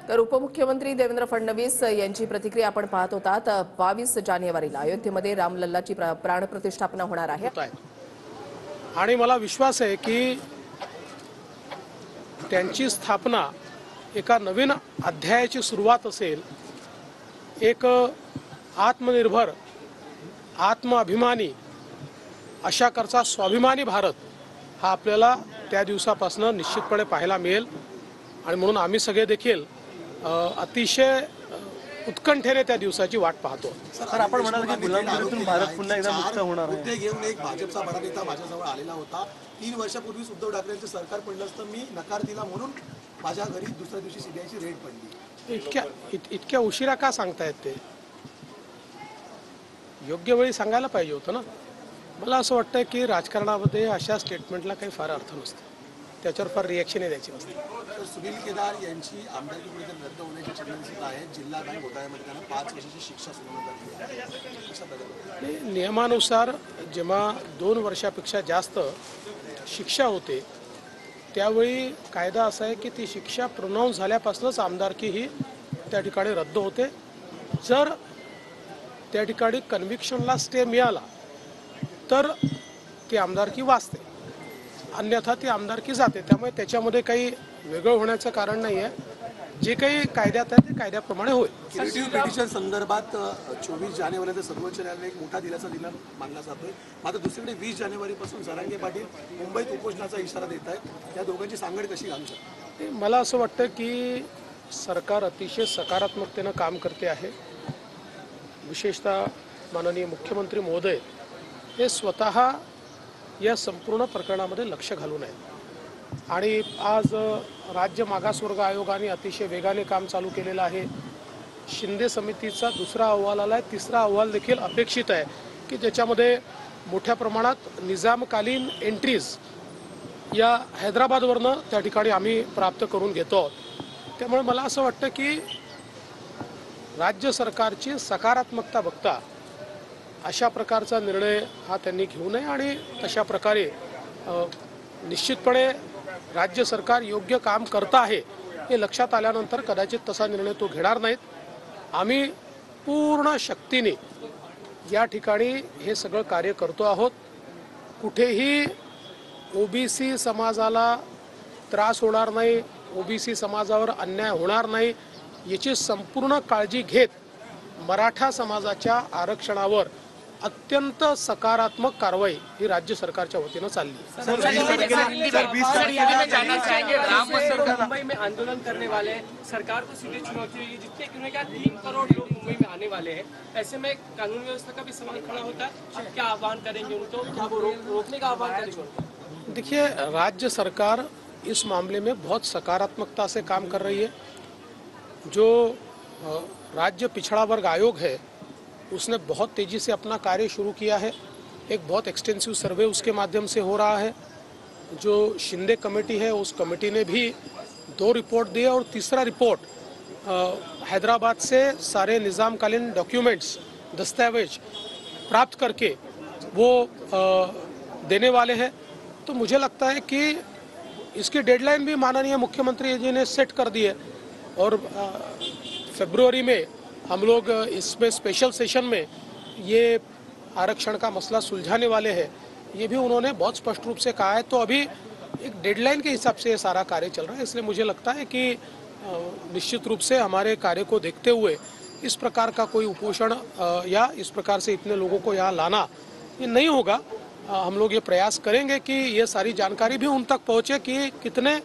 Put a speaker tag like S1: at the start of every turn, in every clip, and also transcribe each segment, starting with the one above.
S1: तर उपमुख्यमंत्री देवेंद्र फडणवीस यांची प्रतिक्रिया आपण पाहत होतात। 22 जानेवारीला अयोध्येमध्ये रामलल्लाची प्राणप्रतिष्ठापना होणार आहे
S2: आणि मला विश्वास आहे की त्यांची स्थापना एका नवीन अध्यायाची सुरुवात असेल। एक आत्मनिर्भर आत्माभिमानी अशा करता स्वाभिमानी भारत हा आपल्याला त्या दिवसापासून निश्चितपणे पाहायला मिळेल आणि म्हणून आम्ही सगळे देखील अतिशय उत्कंठेने त्या दिवसाची वाट पाहतो।
S3: सर आपण म्हणाल की गुलामगिरीतून भारत पुन्हा एकदा मुक्त होणार आहे।
S4: मुद्दे घेऊन एक भाजपचा बडा नेता माझ्याजवळ आलेला होता। 3 वर्षापूर्वी उद्धव ठाकरेंचं सरकार पडलं असतं, मी नकार दिला म्हणून माझ्या घरी दुसऱ्या दिवशी सीबीआयची रेड पडली।
S2: इतक्या उशिरा का सांगतायत ते? योग्य वेळी सांगायला पाहिजे होतं ना। मला असं वाटतं की राजकारणामध्ये अशा स्टेटमेंटला काही फार अर्थ नसतो, त्याच्यावर फार रिॲक्शन द्यायची नसते।
S4: तर सुनील केदार यांची आमदारकी कुठेतरी रद्द होण्याची चिन्ह आहे। जिल्हा बँक घोटाळ्यामध्ये त्यांना 5 वर्षाची शिक्षा सुनावण्यात आली आहे।
S2: नियमानुसार जेव्हा 2 वर्षापेक्षा जास्त शिक्षा होते त्यावेळी कायदा असा आहे की ती शिक्षा प्रोनाऊन्स झाल्यापासूनच आमदारकी ही त्या ठिकाणी रद्द होते। जर त्या ठिकाणी कन्व्हिक्शनला स्टे मिळाला तर ती आमदारकी वाचते, अन्यथा ती आमदारकी जाते। त्यामुळे त्याच्यामध्ये काही वेगळं होण्याचं कारण नाही आहे। जे काही कायद्यात आहे ते कायद्याप्रमाणे होईल।
S4: क्रिएटिव्ह पिटिशन संदर्भात 24 जानेवारीला सर्वोच्च न्यायालयाने एक मोठा दिलासा दिला मानला जातोय। मात्र दुसरीकडे 20 जानेवारीपासून जरांगे पाटील मुंबईत उपोषणाचा इशारा देत आहेत। त्या दोघांची सांगड कशी घालू शकते?
S2: मला असं वाटतं की सरकार अतिशय सकारात्मकतेनं काम करते आहे। विशेषतः माननीय मुख्यमंत्री महोदय हे स्वतः या संपूर्ण प्रकरणामध्ये लक्ष घालून आहेत आणि आज राज्य मागासवर्ग आयोगाने अतिशय वेगाने काम चालू केलेलं आहे। शिंदे समितीचा दुसरा अहवाल आला आहे, तिसरा अहवाल देखील अपेक्षित आहे की ज्याच्यामध्ये मोठ्या प्रमाणात निजामकालीन एंट्रीज या हैदराबादवरनं त्या ठिकाणी आम्ही प्राप्त करून घेतो आहोत। त्यामुळे मला असं वाटतं की राज्य सरकारची सकारात्मकता बघता अशा प्रकारचा निर्णय हा त्यांनी घेऊ नये आणि तशा प्रकारे निश्चितपणे राज्य सरकार योग्य काम करत आहे हे लक्षात आल्यानंतर कदाचित तसा निर्णय तो घेणार नाहीत। आम्ही पूर्ण शक्तीने या ठिकाणी हे सगळं कार्य करतो आहोत। कुठेही ओबीसी समाजाला त्रास होणार नाही, ओबीसी समाजावर अन्याय होणार नाही याची संपूर्ण काळजी घेत मराठा समाजाच्या आरक्षणावर अत्यंत सकारात्मक कारवाई ही राज्य सरकारच्या वतीनं चालली है।
S5: मुंबई में आंदोलन करने वाले सरकार को सीधे चुनौती हुई, जितने 3 करोड़ लोग मुंबई में आने वाले हैं। ऐसे में कानून व्यवस्था का भी सवाल खड़ा होता है। क्या आह्वान करेंगे उनको, क्या वो रोकने का आह्वान करेंगे?
S2: देखिए, राज्य सरकार इस मामले में बहुत सकारात्मकता से काम कर रही है। जो राज्य पिछड़ा वर्ग आयोग है उसने बहुत तेज़ी से अपना कार्य शुरू किया है। एक बहुत एक्सटेंसिव सर्वे उसके माध्यम से हो रहा है। जो शिंदे कमेटी है उस कमेटी ने भी 2 रिपोर्ट दिए और तीसरा रिपोर्ट हैदराबाद से सारे निज़ामकालीन डॉक्यूमेंट्स दस्तावेज प्राप्त करके वो देने वाले हैं। तो मुझे लगता है कि इसकी डेडलाइन भी माननीय मुख्यमंत्री जी ने सेट कर दी है और फरवरी में हम लोग इसमें स्पेशल सेशन में ये आरक्षण का मसला सुलझाने वाले हैं, ये भी उन्होंने बहुत स्पष्ट रूप से कहा है। तो अभी एक डेडलाइन के हिसाब से ये सारा कार्य चल रहा है, इसलिए मुझे लगता है कि निश्चित रूप से हमारे कार्य को देखते हुए इस प्रकार का कोई उपोषण या इस प्रकार से इतने लोगों को यहाँ लाना ये नहीं होगा। हम लोग ये प्रयास करेंगे कि ये सारी जानकारी भी उन तक पहुँचे कि कितने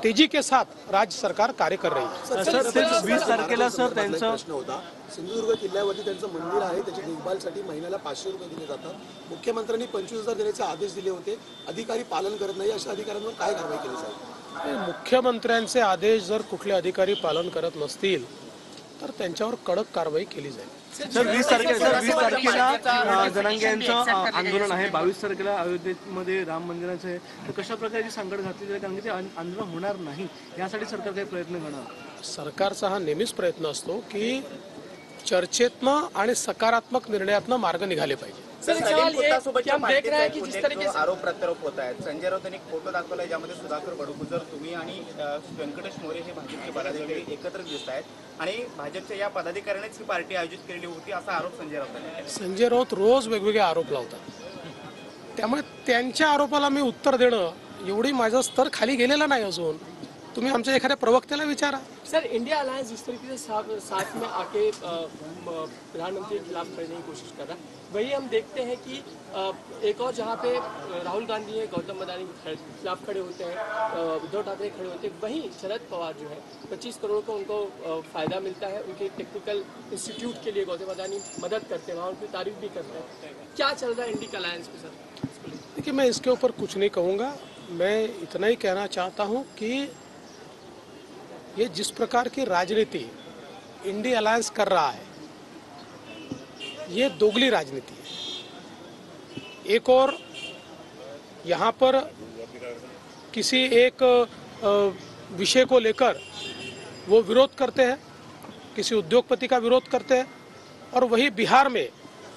S2: तेजी के साथ राज्य सरकार कार्य कर रही है।
S3: सर 20 तारखेला सर त्यांचा
S4: प्रश्न होता, सिंधुदुर्ग किल्ल्यावरती त्यांचं मंदिर आहे, त्याची देखभालसाठी महिन्याला 500 रुपये दिले जातात। मुख्यमंत्र्यांनी 25,000 देण्याचे आदेश दिले होते, अधिकारी पालन करत नाही, अशा अधिकाऱ्यांवर काय कारवाई केली जाईल?
S2: मुख्यमंत्र्यांचे आदेश जर कुठले अधिकारी पालन करत नसतील तर त्यांच्यावर कडक कारवाई केली जाईल।
S3: सर 20 तारखेला जरांगे यांचं आंदोलन आहे, 22 तारखेला अयोध्येमध्ये राम मंदिराचं आहे। तर कशा प्रकारची सांगड घातली जाईल, कारण की ते आंदोलन होणार नाही यासाठी सरकार काही प्रयत्न करणार?
S2: सरकारचा हा नेहमीच प्रयत्न असतो की चर्चेतनं आणि सकारात्मक निर्णयातनं मार्ग निघाले पाहिजे।
S5: सर एक सवाल ये कि हम देख रहे हैं कि जिस तरीके से
S6: आरोप प्रत्यारोप होत आहेत. संजय राऊत यांनी एक फोटो दाखवलाय ज्यामध्ये सुधाकर बडगुजर, तुम्ही आणि व्यंकटेश मोरे हे भाजपचे पदाधिकारी एकत्र दिसत आहेत आणि भाजपच्या या पदाधिकाऱ्यांनीच ही पार्टी आयोजित केलेली होती असा आरोप संजय राऊत यांनी केला.
S2: संजय राऊत रोज वेगवेगळे आरोप लावतात, त्यामुळे त्यांच्या आरोपाला मी उत्तर देणं एवढी माझा स्तर खाली गेलेला नाही अजून. तुम्ही आमच्या एखाद्या प्रवक्त्याला विचारा.
S5: सर इंडिया अलायंस जिस तरीके से साथ में आके प्रधानमंत्री के खिलाफ करने की कोशिश कर रहा है, वही हम देखते हैं कि एक और जहाँ पे राहुल गांधी है गौतम अडानी के खिलाफ खड़े होते हैं, उद्धव ठाकरे खड़े होते हैं, वहीं शरद पवार जो है 25 करोड़ का उनको फायदा मिलता है. उनके टेक्निकल इंस्टीट्यूट के लिए गौतम अडानी मदद करते हैं, वहाँ उनकी तारीफ भी करते हैं. क्या चल रहा है इंडिया अलायंस में सर?
S2: देखिए, मैं इसके ऊपर कुछ नहीं कहूँगा. मैं इतना ही कहना चाहता हूँ कि ये जिस प्रकार की राजनीति इंडिया अलायंस कर रहा है, ये दोगली राजनीति है. एक और यहाँ पर किसी एक विषय को लेकर वो विरोध करते हैं, किसी उद्योगपति का विरोध करते हैं, और वही बिहार में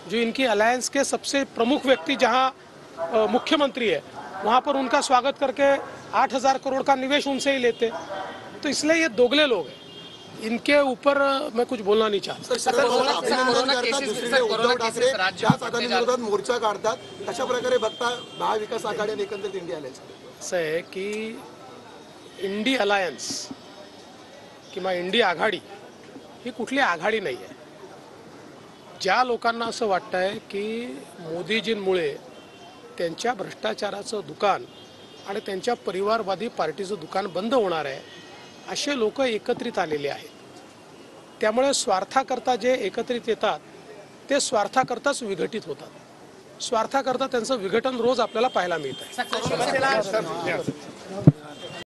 S2: जो इनकी अलायंस के सबसे प्रमुख व्यक्ति जहाँ मुख्यमंत्री है, वहाँ पर उनका स्वागत करके 8,000 करोड़ का निवेश उनसे ही लेते. तो इसलिए ये दोगले लोग हैं. इनके ऊपर मैं कुछ बोलना नहीं चाहता.
S4: दुसरीकडे उद्धव ठाकरे त्याच आघाडीविरोधात मोर्चा काढतात. कशा प्रकारे बघता महाविकास आघाडी आणि एकंदरीत इंडिया अलायन्स?
S2: असं आहे की इंडिया अलायन्स किंवा इंडिया आघाडी ही कुठली आघाडी नाही आहे. ज्या लोकांना असं वाटतं आहे की मोदीजींमुळे त्यांच्या भ्रष्टाचाराचं दुकान आणि त्यांच्या परिवारवादी पार्टीचं दुकान बंद होणार आहे, असे लोक एकत्रित आलेले आहेत. त्यामुळे स्वार्थाकरता जे एकत्रित येतात ते स्वार्थाकरताच विघटित होतात. स्वार्थाकरता त्यांचं विघटन रोज आपल्याला पाहायला मिळतं आहे.